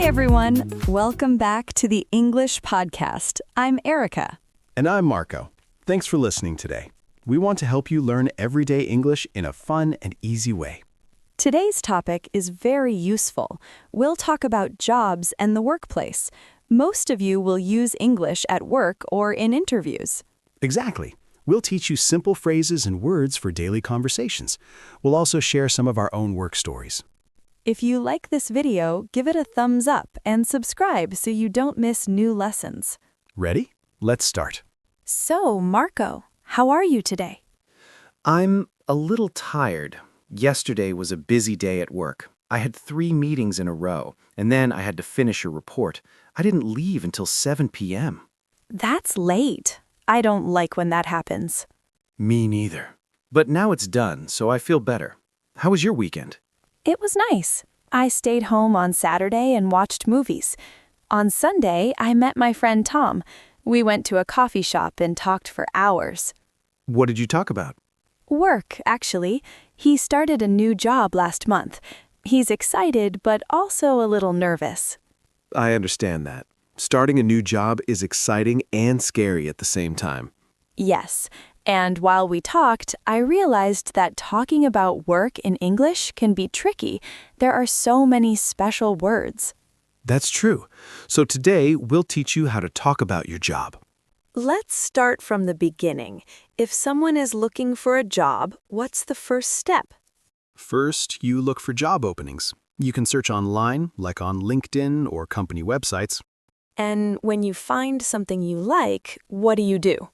Hi, everyone. Welcome back to the English Podcast. I'm Erica. And I'm Marco. Thanks for listening today. We want to help you learn everyday English in a fun and easy way. Today's topic is very useful. We'll talk about jobs and the workplace. Most of you will use English at work or in interviews. Exactly. We'll teach you simple phrases and words for daily conversations. We'll also share some of our own work stories. If you like this video, give it a thumbs up and subscribe so you don't miss new lessons. Ready? Let's start. So, Marco, how are you today? I'm a little tired. Yesterday was a busy day at work. I had 3 meetings in a row, and then I had to finish a report. I didn't leave until 7 p.m. That's late. I don't like when that happens. Me neither. But now it's done, so I feel better. How was your weekend? It was nice. I stayed home on Saturday and watched movies. On Sunday, I met my friend Tom. We went to a coffee shop and talked for hours. What did you talk about? Work, actually. He started a new job last month. He's excited, but also a little nervous. I understand that. Starting a new job is exciting and scary at the same time. Yes, and while we talked, I realized that talking about work in English can be tricky. There are so many special words. That's true. So today, we'll teach you how to talk about your job. Let's start from the beginning. If someone is looking for a job, what's the first step? First, you look for job openings. You can search online, like on LinkedIn or company websites. And when you find something you like, what do?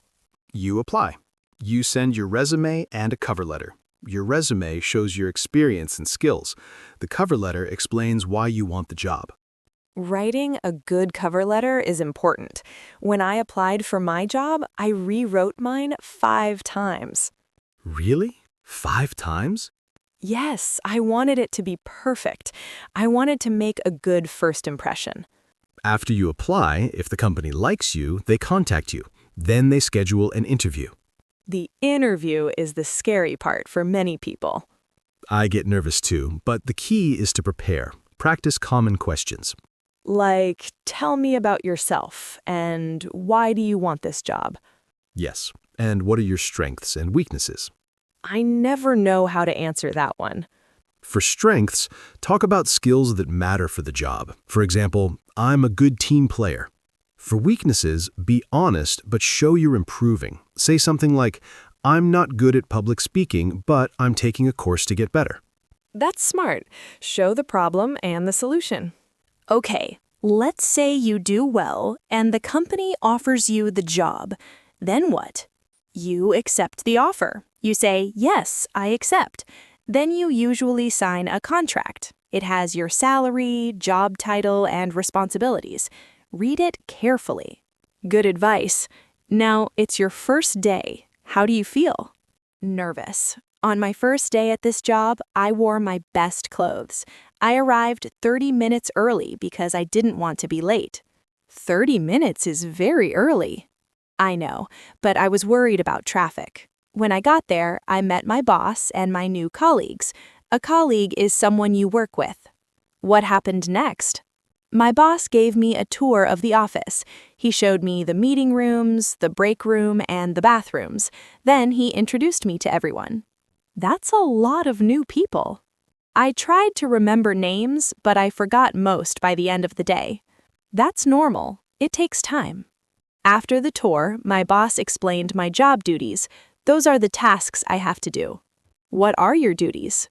You apply. You send your resume and a cover letter. Your resume shows your experience and skills. The cover letter explains why you want the job. Writing a good cover letter is important. When I applied for my job, I rewrote mine 5 times. Really? 5 times? Yes, I wanted it to be perfect. I wanted to make a good first impression. After you apply, if the company likes you, they contact you. Then they schedule an interview. The interview is the scary part for many people. I get nervous too, but the key is to prepare. Practice common questions. Like, tell me about yourself, and why do you want this job? Yes. And what are your strengths and weaknesses? I never know how to answer that one. For strengths, talk about skills that matter for the job. For example, I'm a good team player. For weaknesses, be honest but show you're improving. Say something like, I'm not good at public speaking, but I'm taking a course to get better. That's smart. Show the problem and the solution. Okay, let's say you do well and the company offers you the job. Then what? You accept the offer. You say, yes, I accept. Then you usually sign a contract. It has your salary, job title, and responsibilities. Read it carefully. Good advice. Now, it's your first day. How do you feel? Nervous. On my first day at this job, I wore my best clothes. I arrived 30 minutes early because I didn't want to be late. 30 minutes is very early. I know, but I was worried about traffic. When I got there, I met my boss and my new colleagues. A colleague is someone you work with. What happened next? My boss gave me a tour of the office. He showed me the meeting rooms, the break room, and the bathrooms. Then he introduced me to everyone. That's a lot of new people. I tried to remember names, but I forgot most by the end of the day. That's normal. It takes time. After the tour, my boss explained my job duties. Those are the tasks I have to do. What are your duties?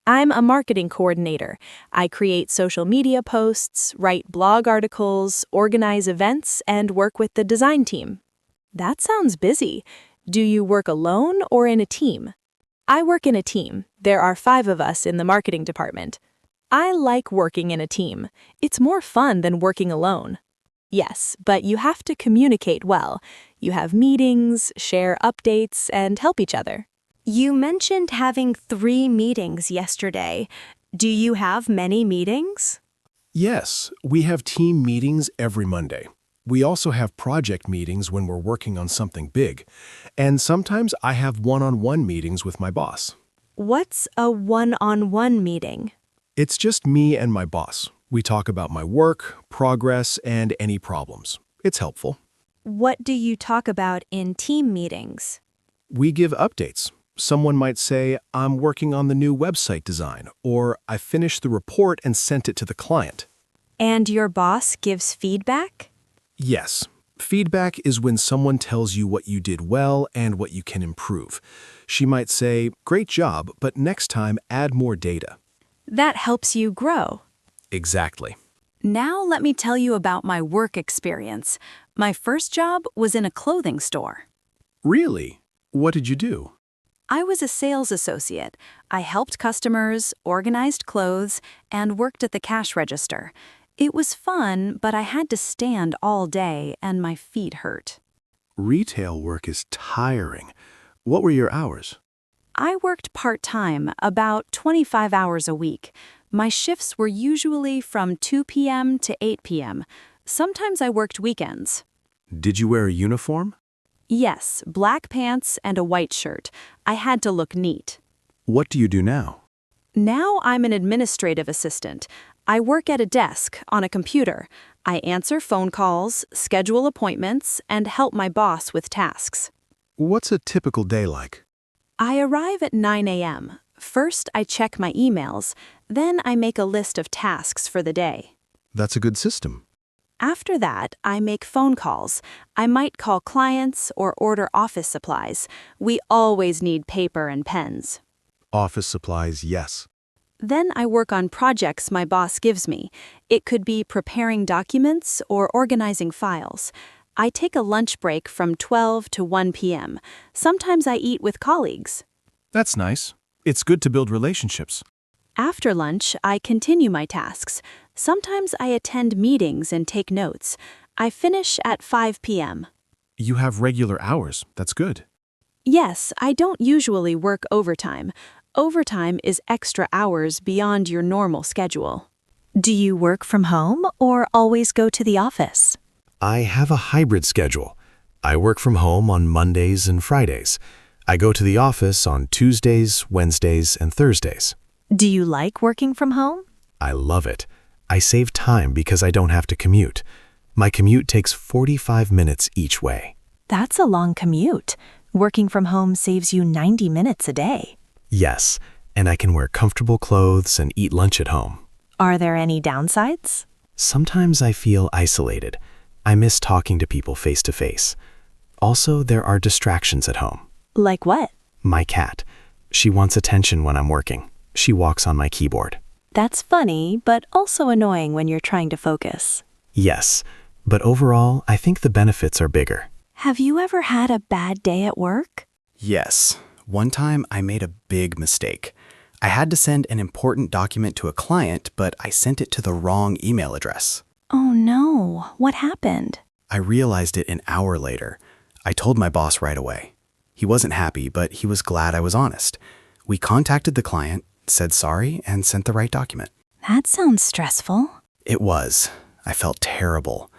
I'm a marketing coordinator. I create social media posts, write blog articles, organize events, and work with the design team. That sounds busy. Do you work alone or in a team? I work in a team. There are 5 of us in the marketing department. I like working in a team. It's more fun than working alone. Yes, but you have to communicate well. You have meetings, share updates, and help each other. You mentioned having 3 meetings yesterday. Do you have many meetings? Yes, we have team meetings every Monday. We also have project meetings when we're working on something big. And sometimes I have one-on-one meetings with my boss. What's a one-on-one meeting? It's just me and my boss. We talk about my work, progress, and any problems. It's helpful. What do you talk about in team meetings? We give updates. Someone might say, I'm working on the new website design, or I finished the report and sent it to the client. And your boss gives feedback? Yes. Feedback is when someone tells you what you did well and what you can improve. She might say, great job, but next time add more data. That helps you grow. Exactly. Now let me tell you about my work experience. My first job was in a clothing store. Really? What did you do? I was a sales associate. I helped customers, organized clothes, and worked at the cash register. It was fun, but I had to stand all day and my feet hurt. Retail work is tiring. What were your hours? I worked part-time, about 25 hours a week. My shifts were usually from 2 p.m. to 8 p.m. Sometimes I worked weekends. Did you wear a uniform? Yes, black pants and a white shirt. I had to look neat. What do you do now? Now I'm an administrative assistant. I work at a desk on a computer. I answer phone calls, schedule appointments, and help my boss with tasks. What's a typical day like? I arrive at 9 a.m. First, I check my emails. Then I make a list of tasks for the day. That's a good system. After that, I make phone calls. I might call clients or order office supplies. We always need paper and pens. Office supplies, yes. Then I work on projects my boss gives me. It could be preparing documents or organizing files. I take a lunch break from 12 to 1 p.m. Sometimes I eat with colleagues. That's nice. It's good to build relationships. After lunch, I continue my tasks. Sometimes I attend meetings and take notes. I finish at 5 p.m. You have regular hours. That's good. Yes, I don't usually work overtime. Overtime is extra hours beyond your normal schedule. Do you work from home or always go to the office? I have a hybrid schedule. I work from home on Mondays and Fridays. I go to the office on Tuesdays, Wednesdays, and Thursdays. Do you like working from home? I love it. I save time because I don't have to commute. My commute takes 45 minutes each way. That's a long commute. Working from home saves you 90 minutes a day. Yes, and I can wear comfortable clothes and eat lunch at home. Are there any downsides? Sometimes I feel isolated. I miss talking to people face to face. Also, there are distractions at home. Like what? My cat. She wants attention when I'm working. She walks on my keyboard. That's funny, but also annoying when you're trying to focus. Yes, but overall, I think the benefits are bigger. Have you ever had a bad day at work? Yes. One time I made a big mistake. I had to send an important document to a client, but I sent it to the wrong email address. Oh no, what happened? I realized it an hour later. I told my boss right away. He wasn't happy, but he was glad I was honest. We contacted the client, said sorry, and sent the right document. That sounds stressful. It was. I felt terrible.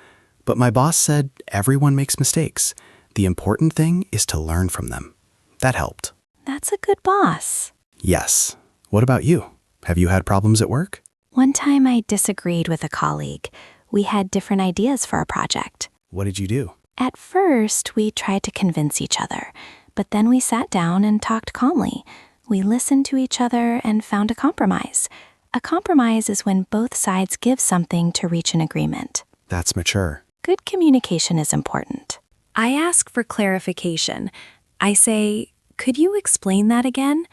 But my boss said everyone makes mistakes. The important thing is to learn from them. That helped. That's a good boss. Yes. What about you? Have you had problems at work? One time I disagreed with a colleague. We had different ideas for a project. What did you do? At first, we tried to convince each other, but then we sat down and talked calmly. We listened to each other and found a compromise. A compromise is when both sides give something to reach an agreement. That's mature. Good communication is important. I ask for clarification. I say, could you explain that again?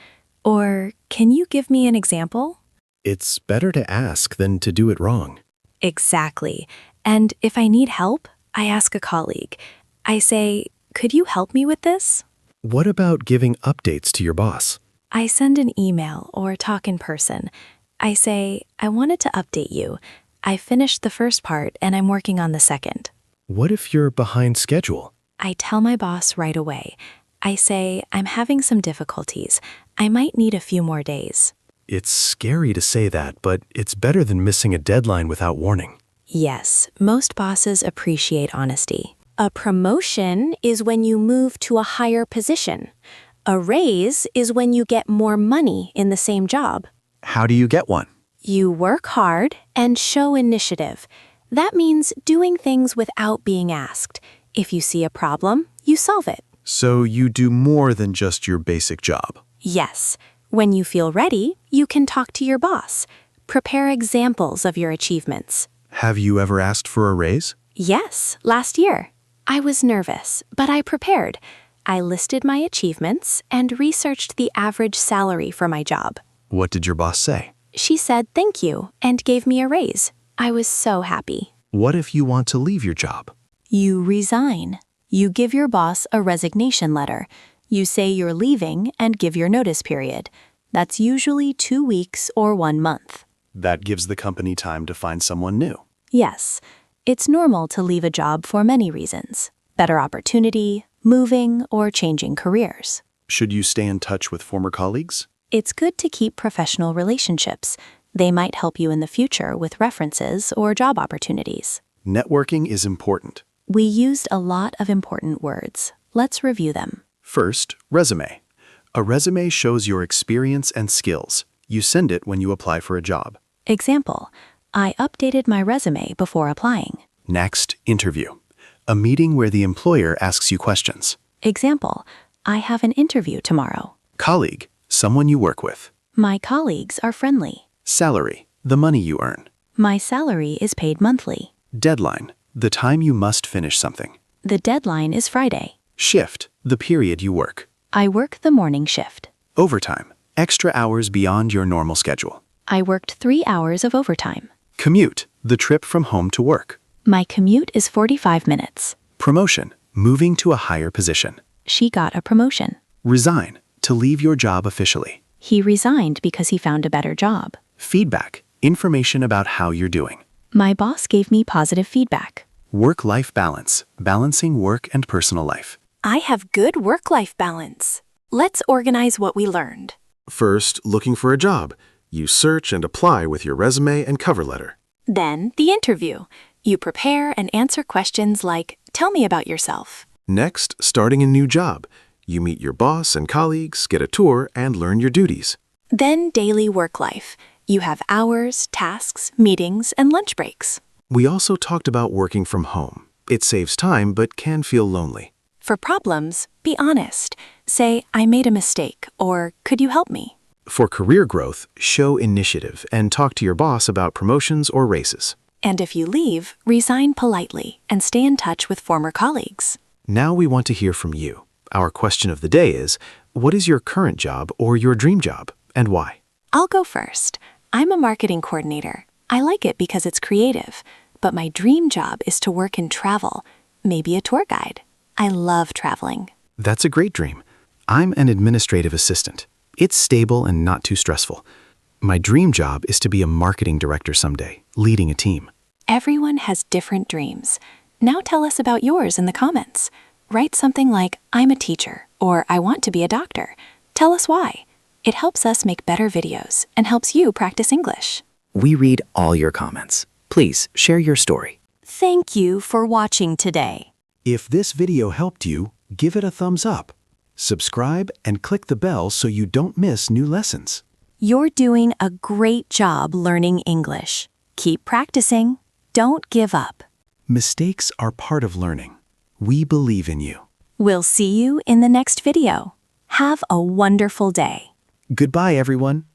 Or can you give me an example? It's better to ask than to do it wrong. Exactly. And if I need help, I ask a colleague. I say, could you help me with this? What about giving updates to your boss? I send an email or talk in person. I say, I wanted to update you. I finished the first part and I'm working on the second. What if you're behind schedule? I tell my boss right away. I say, I'm having some difficulties. I might need a few more days. It's scary to say that, but it's better than missing a deadline without warning. Yes, most bosses appreciate honesty. A promotion is when you move to a higher position. A raise is when you get more money in the same job. How do you get one? You work hard and show initiative. That means doing things without being asked. If you see a problem, you solve it. So you do more than just your basic job. Yes. When you feel ready, you can talk to your boss. Prepare examples of your achievements. Have you ever asked for a raise? Yes, last year. I was nervous, but I prepared. I listed my achievements and researched the average salary for my job. What did your boss say? She said thank you and gave me a raise. I was so happy. What if you want to leave your job? You resign. You give your boss a resignation letter. You say you're leaving and give your notice period. That's usually 2 weeks or 1 month. That gives the company time to find someone new. Yes, it's normal to leave a job for many reasons. Better opportunity, moving, or changing careers. Should you stay in touch with former colleagues? It's good to keep professional relationships. They might help you in the future with references or job opportunities. Networking is important. We used a lot of important words. Let's review them. First, resume. A resume shows your experience and skills. You send it when you apply for a job. Example, I updated my resume before applying. Next, interview. A meeting where the employer asks you questions. Example, I have an interview tomorrow. Colleague, someone you work with. My colleagues are friendly. Salary, the money you earn. My salary is paid monthly. Deadline, the time you must finish something. The deadline is Friday. Shift, the period you work. I work the morning shift. Overtime, extra hours beyond your normal schedule. I worked 3 hours of overtime. Commute, the trip from home to work. My commute is 45 minutes. Promotion, moving to a higher position. She got a promotion. Resign, to leave your job officially. He resigned because he found a better job. Feedback, information about how you're doing. My boss gave me positive feedback. Work-life balance, balancing work and personal life. I have good work-life balance. Let's organize what we learned. First, looking for a job. You search and apply with your resume and cover letter. Then, the interview. You prepare and answer questions like, tell me about yourself. Next, starting a new job. You meet your boss and colleagues, get a tour, and learn your duties. Then, daily work life. You have hours, tasks, meetings, and lunch breaks. We also talked about working from home. It saves time but can feel lonely. For problems, be honest. Say, I made a mistake, or could you help me? For career growth, show initiative and talk to your boss about promotions or raises. And if you leave, resign politely and stay in touch with former colleagues. Now we want to hear from you. Our question of the day is, what is your current job or your dream job, and why? I'll go first. I'm a marketing coordinator. I like it because it's creative, but my dream job is to work in travel, maybe a tour guide. I love traveling. That's a great dream. I'm an administrative assistant. It's stable and not too stressful. My dream job is to be a marketing director someday, leading a team. Everyone has different dreams. Now tell us about yours in the comments. Write something like, I'm a teacher, or I want to be a doctor. Tell us why. It helps us make better videos and helps you practice English. We read all your comments. Please share your story. Thank you for watching today. If this video helped you, give it a thumbs up. Subscribe and click the bell so you don't miss new lessons. You're doing a great job learning English. Keep practicing. Don't give up. Mistakes are part of learning. We believe in you. We'll see you in the next video. Have a wonderful day. Goodbye, everyone.